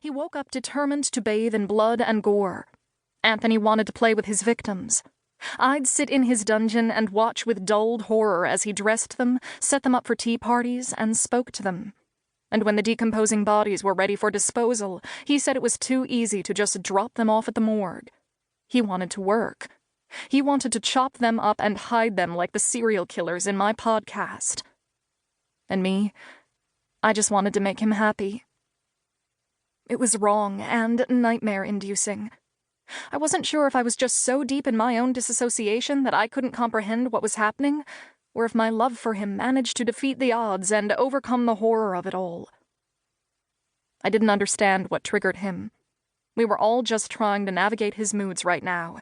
He woke up determined to bathe in blood and gore. Anthony wanted to play with his victims. I'd sit in his dungeon and watch with dulled horror as he dressed them, set them up for tea parties, and spoke to them. And when the decomposing bodies were ready for disposal, he said it was too easy to just drop them off at the morgue. He wanted to work. He wanted to chop them up and hide them like the serial killers in my podcast. And me, I just wanted to make him happy. It was wrong and nightmare-inducing. I wasn't sure if I was just so deep in my own disassociation that I couldn't comprehend what was happening, or if my love for him managed to defeat the odds and overcome the horror of it all. I didn't understand what triggered him. We were all just trying to navigate his moods right now.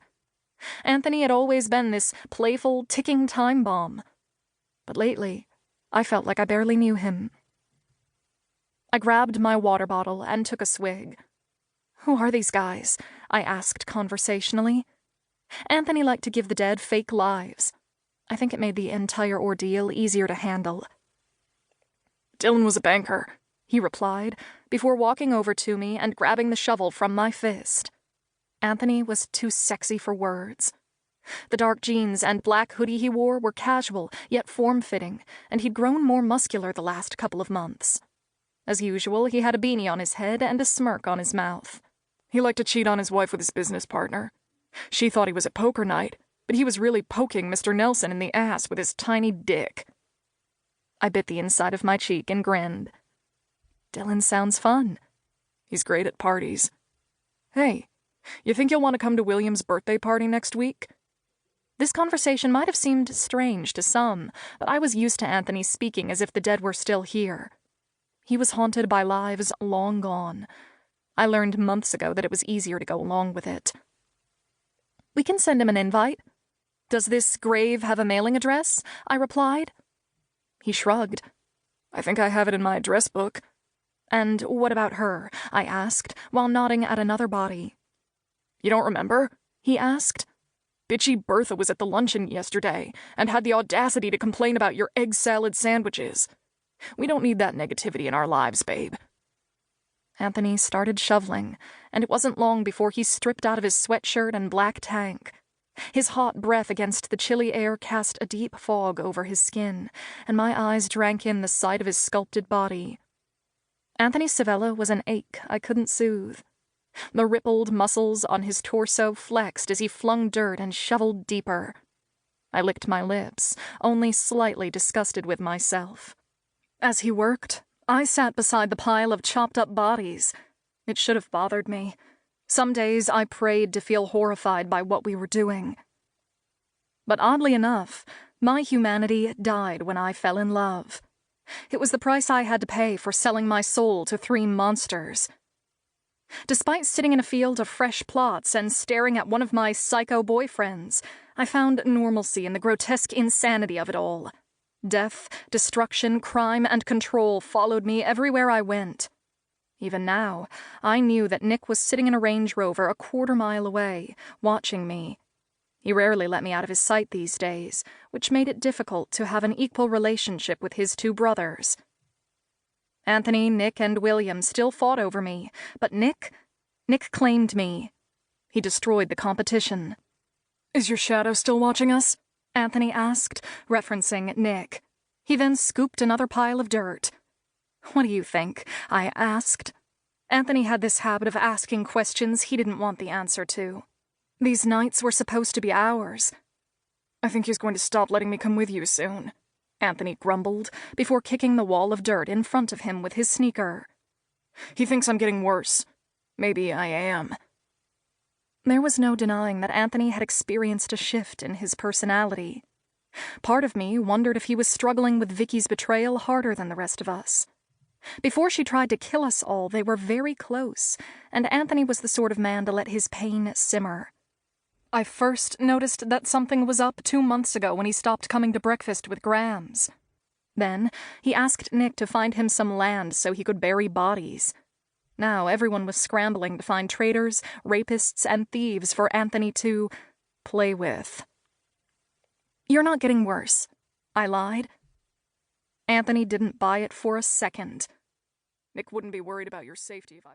Anthony had always been this playful, ticking time bomb. But lately, I felt like I barely knew him. I grabbed my water bottle and took a swig. "Who are these guys?" I asked conversationally. Anthony liked to give the dead fake lives. I think it made the entire ordeal easier to handle. "Dylan was a banker," he replied, before walking over to me and grabbing the shovel from my fist. Anthony was too sexy for words. The dark jeans and black hoodie he wore were casual, yet form-fitting, and he'd grown more muscular the last couple of months. As usual, he had a beanie on his head and a smirk on his mouth. He liked to cheat on his wife with his business partner. She thought he was at poker night, but he was really poking Mr. Nelson in the ass with his tiny dick. I bit the inside of my cheek and grinned. Dylan sounds fun. He's great at parties. "Hey, you think you'll want to come to William's birthday party next week?" This conversation might have seemed strange to some, but I was used to Anthony speaking as if the dead were still here. He was haunted by lives long gone. I learned months ago that it was easier to go along with it. "We can send him an invite." "Does this grave have a mailing address?" I replied. He shrugged. "I think I have it in my address book." "And what about her?" I asked, while nodding at another body. "You don't remember?" he asked. "Bitchy Bertha was at the luncheon yesterday and had the audacity to complain about your egg salad sandwiches. We don't need that negativity in our lives, babe." Anthony started shoveling, and it wasn't long before he stripped out of his sweatshirt and black tank. His hot breath against the chilly air cast a deep fog over his skin, and my eyes drank in the sight of his sculpted body. Anthony Savella was an ache I couldn't soothe. The rippled muscles on his torso flexed as he flung dirt and shoveled deeper. I licked my lips, only slightly disgusted with myself. As he worked, I sat beside the pile of chopped-up bodies. It should have bothered me. Some days I prayed to feel horrified by what we were doing. But oddly enough, my humanity died when I fell in love. It was the price I had to pay for selling my soul to 3 monsters. Despite sitting in a field of fresh plots and staring at one of my psycho boyfriends, I found normalcy in the grotesque insanity of it all. Death, destruction, crime, and control followed me everywhere I went. Even now, I knew that Nick was sitting in a Range Rover a quarter-mile away, watching me. He rarely let me out of his sight these days, which made it difficult to have an equal relationship with his 2 brothers. Anthony, Nick, and William still fought over me, but Nick claimed me. He destroyed the competition. "Is your shadow still watching us?" Anthony asked, referencing Nick. He then scooped another pile of dirt. "What do you think?" I asked. Anthony had this habit of asking questions he didn't want the answer to. "These nights were supposed to be ours." "I think he's going to stop letting me come with you soon," Anthony grumbled, before kicking the wall of dirt in front of him with his sneaker. "He thinks I'm getting worse. Maybe I am." There was no denying that Anthony had experienced a shift in his personality. Part of me wondered if he was struggling with Vicky's betrayal harder than the rest of us. Before she tried to kill us all, they were very close, and Anthony was the sort of man to let his pain simmer. I first noticed that something was up 2 months ago when he stopped coming to breakfast with Grams. Then, he asked Nick to find him some land so he could bury bodies. Now everyone was scrambling to find traitors, rapists, and thieves for Anthony to play with. "You're not getting worse," I lied. Anthony didn't buy it for a second. "Nick wouldn't be worried about your safety if I was..."